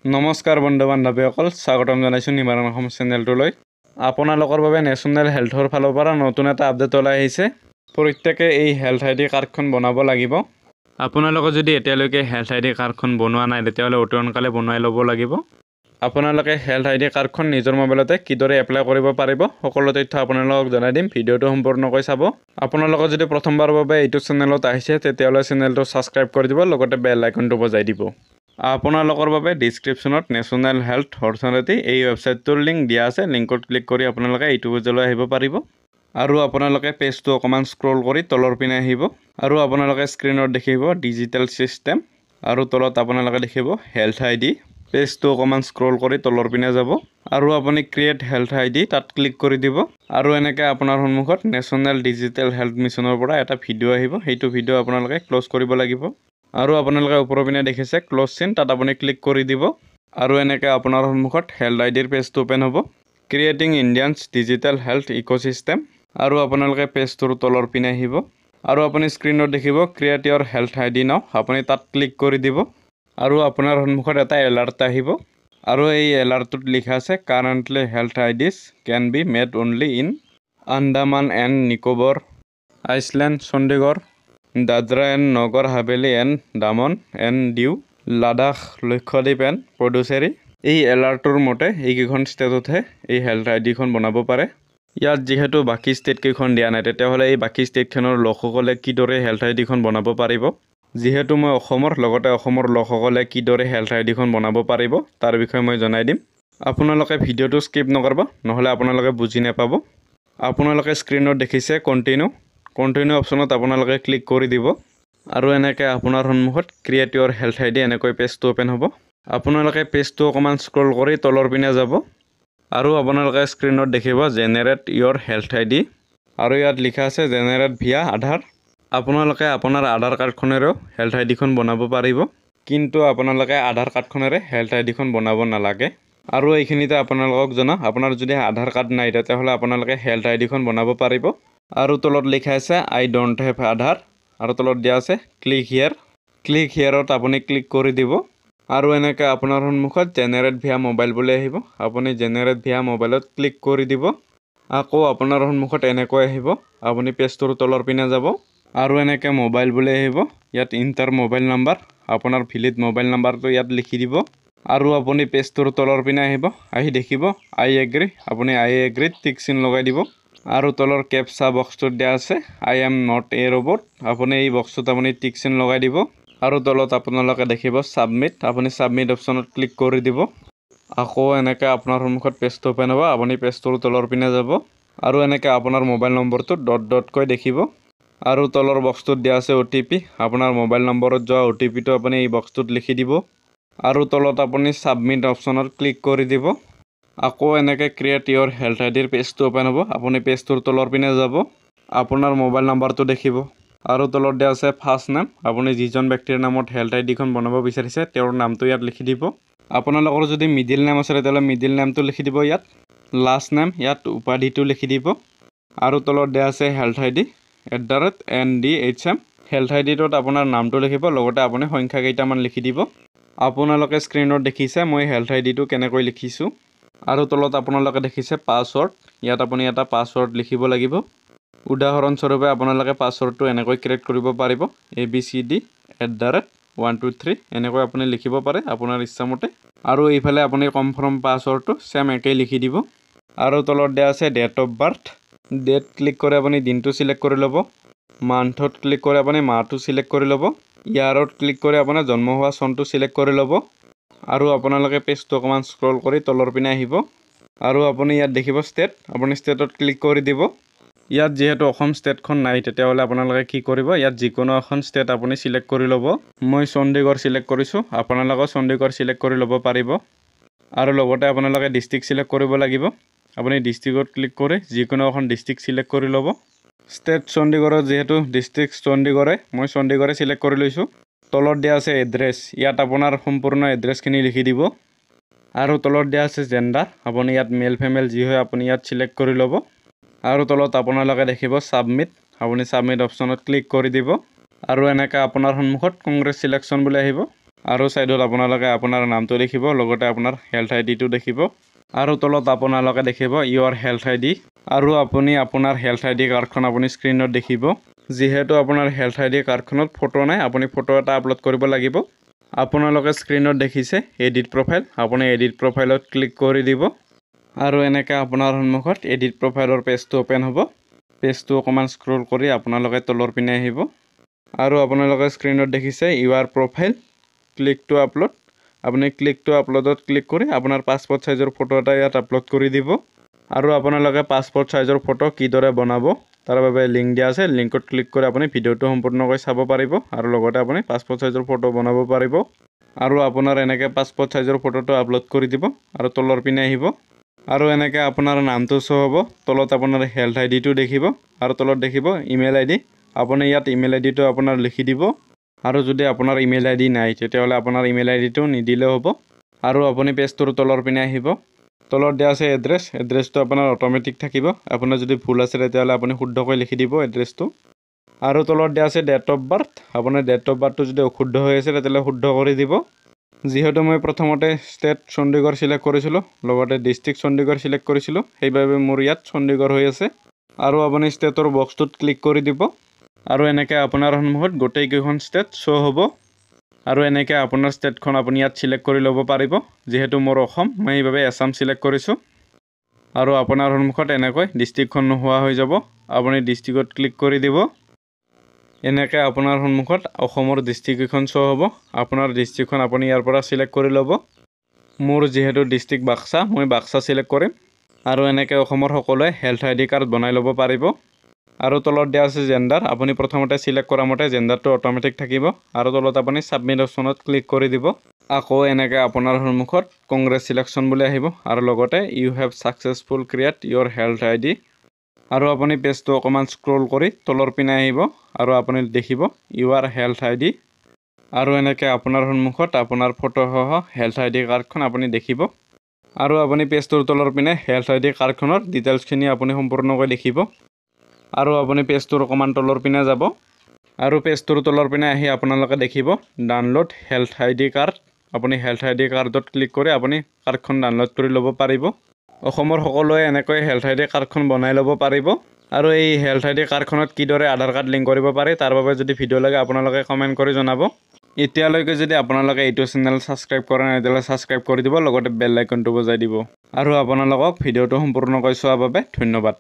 নমস্কাৰ বন্ধু বান্ধৱীসকল, স্বাগতম জনাইছোঁ নিবাৰণ অসম চেনেলটোলৈ। আপোনালোকৰ বাবে নেশ্যনেল হেল্থৰ ফালৰ পৰা নতুন এটা আপডেট ওলাই আহিছে। প্ৰত্যেকে এই হেল্থ আইডি কাৰ্ডখন বনাব লাগিব। আপোনালোকে যদি এতিয়ালৈকে হেল্থ আইডি কাৰ্ডখন বনোৱা নাই তেতিয়াহ'লে অতি সোনকালে বনাই ল'ব লাগিব। আপোনালোকে হেল্থ আইডি কাৰ্ডখন নিজৰ মোবাইলতে কিদৰে এপ্লাই কৰিব পাৰিব সকলো তথ্য আপোনালোকক জনাই দিম। ভিডিঅ'টো সম্পূৰ্ণকৈ চাব। আপোনালোকে যদি প্ৰথমবাৰৰ বাবে এইটো চেনেলত আহিছে তেতিয়াহ'লে চেনেলটো ছাবস্ক্ৰাইব কৰি দিব, লগতে বেল আইকনটো বজাই দিব। আপোনালোকৰ বাবে ডিছক্ৰিপশ্যনত নেশ্যনেল হেল্থ অথৰিটি এই ৱেবছাইটটোৰ লিংক দিয়া আছে। লিংকত ক্লিক কৰি আপোনালোকে এইটো পেজলৈ আহিব পাৰিব। আৰু আপোনালোকে পেজটো অকণমান স্ক্ৰল কৰি তলৰ পিনে আহিব আৰু আপোনালোকে স্ক্ৰীনত দেখিব ডিজিটেল ছিষ্টেম আৰু তলত আপোনালোকে দেখিব হেল্থ আইডি। পেজটো অকণমান স্ক্ৰল কৰি তলৰ পিনে যাব আৰু আপুনি ক্ৰিয়েট হেল্থ আইডি তাত ক্লিক কৰি দিব। আৰু এনেকৈ আপোনাৰ সন্মুখত নেশ্যনেল ডিজিটেল হেল্থ মিছনৰ পৰা এটা ভিডিঅ' আহিব। সেইটো ভিডিঅ' আপোনালোকে ক্ল'জ কৰিব লাগিব। আৰু আপোনালোকে ওপৰৰ পিনে দেখিছে ক্ল'জ চিন, তাত আপুনি ক্লিক কৰি দিব। আৰু এনেকৈ আপোনাৰ সন্মুখত হেল্থ আইডিৰ পেজটো অ'পেন হ'ব। Creating Indians digital health ecosystem. আৰু আপোনালোকে পেজটোৰ তলৰ পিনে আহিব আৰু আপুনি স্ক্ৰীনত দেখিব ক্ৰিয়েট ইয়ৰ হেল্থ আইডি নাও। আপুনি তাত ক্লিক কৰি দিব আৰু আপোনাৰ সন্মুখত এটা এলাৰ্ট আহিব। আৰু এই এলাৰ্টটোত লিখা আছে currently health IDs can be made only in Andaman and Nicobar island, Chandigarh, Dadra and Nagar Haveli and Daman and Diu, Ladakh, Lakshadweep and Puducherry. এই এলাৰ্টটোৰ মতে এইকেইখন ষ্টেটতহে এই হেল্থ আইডিখন বনাব পাৰে। ইয়াত যিহেতু বাকী ষ্টেটকেইখন দিয়া নাই তেতিয়াহ'লে এই বাকী ষ্টেটখনৰ লোকসকলে কিদৰে হেল্থ আইডিখন বনাব পাৰিব। যিহেতু মই অসমৰ, লগতে অসমৰ লোকসকলে কিদৰে হেল্থ আইডিখন বনাব পাৰিব তাৰ বিষয়ে মই জনাই দিম। আপোনালোকে ভিডিঅ'টো স্কিপ নকৰিব, নহ'লে আপোনালোকে বুজি নাপাব। আপোনালোকে স্ক্ৰীনত দেখিছে কণ্টিনিউ অপশ্যনত আপোনালোকে ক্লিক কৰি দিব আৰু এনেকৈ আপোনাৰ সন্মুখত ক্ৰিয়েট ইয়ৰ হেল্থ আইডি এনেকৈ পেজটো অ'পেন হ'ব। আপোনালোকে পেজটো অকণমান স্ক্ৰল কৰি তলৰ পিনে যাব আৰু আপোনালোকে স্ক্ৰীনত দেখিব জেনেৰেট ইয়ৰ হেল্থ আইডি আৰু ইয়াত লিখা আছে জেনেৰেট ভিয়া আধাৰ। আপোনালোকে আপোনাৰ আধাৰ কাৰ্ডখনেৰেও হেল্থ আইডিখন বনাব পাৰিব, কিন্তু আপোনালোকে আধাৰ কাৰ্ডখনেৰে হেল্থ আইডিখন বনাব নালাগে। আৰু এইখিনিতে আপোনালোকক জনাওঁ, আপোনাৰ যদি আধাৰ কাৰ্ড নাই তেতিয়াহ'লে আপোনালোকে হেল্থ আইডিখন বনাব পাৰিব। আৰু তলত লিখা আছে আই ডোণ্ট হেভ আধাৰ আৰু তলত দিয়া আছে ক্লিক হিয়াৰত আপুনি ক্লিক কৰি দিব আৰু এনেকৈ আপোনাৰ সন্মুখত জেনেৰেট ভিয়া মোবাইল বুলি আহিব। আপুনি জেনেৰেট ভিয়া মোবাইলত ক্লিক কৰি দিব। আকৌ আপোনাৰ সন্মুখত এনেকৈ আহিব। আপুনি পেজটোৰ তলৰ পিনে যাব আৰু এনেকৈ মোবাইল বুলি আহিব। ইয়াত ইণ্টাৰ মোবাইল নাম্বাৰ, আপোনাৰ ভেলিড মোবাইল নাম্বাৰটো ইয়াত লিখি দিব আৰু আপুনি পেজটোৰ তলৰ পিনে আহিব। আহি দেখিব আই এগ্ৰি, আপুনি আই এগ্ৰিত টিক চিন লগাই দিব আৰু তলৰ কেপচা বক্সটোত দিয়া আছে I am not a robot. আপুনি এই বক্সটোত আপুনি টিক চিন লগাই দিব আৰু তলত আপোনালোকে দেখিব ছাবমিট, আপুনি ছাবমিট অপশ্যনত ক্লিক কৰি দিব। আকৌ এনেকৈ আপোনাৰ সন্মুখত পেজটো অ'পেন হ'ব। আপুনি পেজটোৰ তলৰ পিনে যাব আৰু এনেকৈ আপোনাৰ মোবাইল নম্বৰটো ডটকৈ দেখিব আৰু তলৰ বক্সটোত দিয়া আছে OTP। আপোনাৰ মোবাইল নম্বৰত যোৱা OTPটো আপুনি এই বক্সটোত লিখি দিব আৰু তলত আপুনি ছাবমিট অপশ্যনত ক্লিক কৰি দিব। আকৌ এনেকৈ ক্ৰিয়েট ইয়ৰ হেল্থ আইডিৰ পেজটো অ'পেন হ'ব। আপুনি পেজটোৰ তলৰ পিনে যাব, আপোনাৰ মোবাইল নম্বৰটো দেখিব আৰু তলত দিয়া আছে ফাৰ্ষ্ট নেম। আপুনি যিজন ব্যক্তিৰ নামত হেল্থ আইডিখন বনাব বিচাৰিছে তেওঁৰ নামটো ইয়াত লিখি দিব। আপোনালোকৰ যদি মিডিল নেম আছে তেতিয়াহ'লে মিডিল নেমটো লিখি দিব। ইয়াত লাষ্ট নেম, ইয়াত উপাধিটো লিখি দিব আৰু তলত দিয়া আছে হেল্থ আইডি @NDHM। হেল্থ আইডিটোত আপোনাৰ নামটো লিখিব, লগতে আপুনি সংখ্যা কেইটামান লিখি দিব। আপোনালোকে স্ক্ৰীনত দেখিছে মই হেল্থ আইডিটো কেনেকৈ লিখিছোঁ আৰু তলত আপোনালোকে দেখিছে পাছৱৰ্ড। ইয়াত আপুনি এটা পাছৱৰ্ড লিখিব লাগিব। উদাহৰণস্বৰূপে আপোনালোকে পাছৱৰ্ডটো এনেকৈ ক্ৰিয়েট কৰিব পাৰিব ABCD@123 এনেকৈ আপুনি লিখিব পাৰে আপোনাৰ ইচ্ছামতে। আৰু এইফালে আপুনি কনফাৰ্ম পাছৱৰ্ডটো ছেম একেই লিখি দিব আৰু তলত দিয়া আছে date of birth. Date click কৰি আপুনি দিনটো চিলেক্ট কৰি ল'ব। মান্থত ক্লিক কৰি আপুনি মাহটো চিলেক্ট কৰি ল'ব। ইয়াৰত ক্লিক কৰি আপোনাৰ জন্ম হোৱা চনটো চিলেক্ট কৰি ল'ব আৰু আপোনালোকে পেজটো অকণমান স্ক্ৰল কৰি তলৰ পিনে আহিব আৰু আপুনি ইয়াত দেখিব ষ্টেট, আপুনি ষ্টেটত ক্লিক কৰি দিব। ইয়াত যিহেতু অসম ষ্টেটখন নাই তেতিয়াহ'লে আপোনালোকে কি কৰিব, ইয়াত যিকোনো এখন ষ্টেট আপুনি চিলেক্ট কৰি ল'ব। মই চণ্ডীগড় চিলেক্ট কৰিছোঁ, আপোনালোকেও চণ্ডীগড় চিলেক্ট কৰি ল'ব পাৰিব। আৰু লগতে আপোনালোকে ডিষ্ট্ৰিক্ট চিলেক্ট কৰিব লাগিব। আপুনি ডিষ্ট্ৰিক্টত ক্লিক কৰি যিকোনো এখন ডিষ্ট্ৰিক্ট চিলেক্ট কৰি ল'ব। ষ্টেট চণ্ডীগড়ত যিহেতু ডিষ্ট্ৰিক্ট চণ্ডীগড়ে, মই চণ্ডীগড়ে চিলেক্ট কৰি লৈছোঁ। তলত দিয়া আছে এড্ৰেছ, ইয়াত আপোনাৰ সম্পূৰ্ণ এড্ৰেছখিনি লিখি দিব আৰু তলত দিয়া আছে জেণ্ডাৰ, আপুনি ইয়াত মেল ফিমেল যি হয় আপুনি ইয়াত চিলেক্ট কৰি ল'ব আৰু তলত আপোনালোকে দেখিব ছাবমিট, আপুনি ছাবমিট অপশ্যনত ক্লিক কৰি দিব আৰু এনেকৈ আপোনাৰ সন্মুখত কংগ্ৰেছ চিলেকশ্যন বুলি আহিব। আৰু সাইডত আপোনালোকে আপোনাৰ নামটো দেখিব লগতে আপোনাৰ হেলথ আইডিটো দেখিব আৰু তলত আপোনালোকে দেখিব ইউৰ হেলথ আইডি আৰু আপুনি আপোনাৰ হেলথ আইডি কাৰ্ডখন আপুনি স্ক্ৰীনত দেখিব যেহেতু আপোনাৰ হেলথ আইডি কাৰ্ডখনত ফটো নাই আপুনি ফটো এটা আপলোড কৰিব লাগিব আপোনালোকে স্ক্ৰীনত দেখিছে এডিট প্ৰফাইল আপুনি এডিট প্ৰফাইলত ক্লিক কৰি দিব আৰু এনেকৈ আপোনাৰ সন্মুখত এডিট প্ৰফাইলৰ পেজটো ওপেন হ'ব পেজটো অকমান স্ক্ৰল কৰি আপোনালোকে তলৰ পিনে আহিব আৰু আপোনালোকে স্ক্ৰীনত দেখিছে ইউৰ প্ৰফাইল ক্লিক টু আপলোড আপুনি ক্লিক টু আপলোডত ক্লিক কৰি আপোনাৰ পাছপোৰ্ট সাইজৰ ফটো এটা ইয়াত আপলোড কৰি দিব আৰু আপোনালোকে পাছপোৰ্ট সাইজৰ ফটো কিদৰে বনাব তাৰ বাবে লিংক দিয়া আছে লিংকত ক্লিক কৰি আপুনি ভিডিওটো সম্পূৰ্ণকৈ চাব পাৰিব আৰু লগতে আপুনি পাছপোৰ্ট সাইজৰ ফটো বনাব পাৰিব আৰু আপোনাৰ এনেকৈ পাছপোৰ্ট সাইজৰ ফটোটো আপলোড কৰি দিব আৰু তলৰ পিনে আহিব আৰু এনেকৈ আপোনাৰ নামটো শো হ'ব তলত আপোনাৰ হেলথ আইডিটো দেখিব আৰু তলত দেখিব ইমেইল আইডি আপুনি ইয়াত ইমেইল আইডিটো আপোনাৰ লিখি দিব আৰু যদি আপোনাৰ ইমেইল আইডি নাই তেতিয়াহ'লে আপোনাৰ ইমেইল আইডিটো নিদিলেও হ'ব আৰু আপুনি পেজটোৰ তলৰ পিনে আহিব তলত দিয়া আছে এড্ৰেছটো আপোনাৰ অটোমেটিক থাকিব আপোনাৰ যদি ভুল আছে তেতিয়াহ'লে আপুনি শুদ্ধকৈ লিখি দিব এড্ৰেছটো আৰু তলত দিয়া আছে ডেট অফ বাৰ্থ আপোনাৰ ডেট অফ বাৰ্থটো যদি অশুদ্ধ হৈ আছে তেতিয়াহ'লে শুদ্ধ কৰি দিব যেহেতু মই প্ৰথমতে ষ্টেট চণ্ডীগড় সিলেক্ট কৰিছিলোঁ লগতে ডিষ্ট্ৰিক্ট চণ্ডীগড় সিলেক্ট কৰিছিলোঁ সেইবাবে মোৰ ইয়াত চণ্ডীগড় হৈ আছে আৰু আপুনি ষ্টেটৰ বক্সটোত ক্লিক কৰি দিব আৰু এনেকৈ আপোনাৰ সন্মুখত গোটেইকেইখন ষ্টেট শ্ব' হ'ব আৰু এনেকৈ আপোনাৰ ষ্টেটখন আপুনি ইয়াত সিলেক্ট কৰি ল'ব পাৰিব যেহেতু মোৰ অসম মই সেইবাবে আসাম সিলেক্ট কৰিছোঁ আৰু আপোনাৰ সন্মুখত এনেকৈ ডিষ্ট্ৰিক্টখন নোহোৱা হৈ যাব আপুনি ডিষ্ট্ৰিক্টত ক্লিক কৰি দিব এনেকৈ আপোনাৰ সন্মুখত অসমৰ ডিষ্ট্ৰিক্ট এখন শ্ব' হ'ব আপোনাৰ ডিষ্ট্ৰিক্টখন আপুনি ইয়াৰ পৰা সিলেক্ট কৰি ল'ব মোৰ যেহেতু ডিষ্ট্ৰিক্ট বাক্সা মই বাক্সা সিলেক্ট কৰিম আৰু এনেকৈ অসমৰ সকলোৱে হেলথ আইডি কাৰ্ড বনাই ল'ব পাৰিব আৰু তলত দিয়া আছে জেন্ডাৰ আপুনি প্ৰথমতে সিলেক্ট কৰা মতে জেন্ডাৰটো অটোমেটিক থাকিব আৰু তলত আপুনি সাবমিট অপশ্যনত ক্লিক কৰি দিব আকৌ এনেকৈ আপোনাৰ সন্মুখত কংগ্ৰেছ সিলেকশ্যন বুলি আহিব আৰু লগতে you have successful create your health ID আৰু আপুনি পেজটো অকমান স্ক্ৰল কৰি তলৰ পিনে আহিব আৰু আপুনি দেখিব ইউৰ হেলথ আইডি আৰু এনেকৈ আপোনাৰ সন্মুখত আপোনাৰ ফটো সহ হেলথ আইডি কাৰ্ডখন আপুনি দেখিব আৰু আপুনি পেজটোৰ তলৰ পিনে হেলথ আইডি কাৰ্ডখনৰ ডিটেইলছখিনি আপুনি সম্পূৰ্ণকৈ দেখিব আৰু আপুনি পেজটোৰ অকমান তলৰ পিনে যাব আৰু পেজটোৰ তলৰ পিনে আহি আপোনালোকে দেখিব ডাউনলোড হেলথ আইডি কাৰ্ড আপুনি হেলথ আইডি কাৰ্ডত ক্লিক কৰি আপুনি কাৰ্ডখন ডাউনলোড কৰি ল'ব পাৰিব অসমৰ সকলোৱে এনেকৈ হেলথ আইডি কাৰ্ডখন বনাই ল'ব পাৰিব আৰু এই হেলথ আইডি কাৰ্ডখনত কিদৰে আধাৰ কাৰ্ড লিংক কৰিব পাৰি তাৰ বাবে যদি ভিডিও লাগে আপোনালোকে কমেন্ট কৰি জনাব এতিয়ালৈকে যদি আপোনালোকে এইটো চেনেল সাবস্ক্ৰাইব কৰা নাই তেতিয়াহ'লে সাবস্ক্ৰাইব কৰি দিব লগতে বেল আইকনটো বজাই দিব আৰু আপোনালোকক ভিডিওটো সম্পূৰ্ণকৈ চোৱাৰ বাবে ধন্যবাদ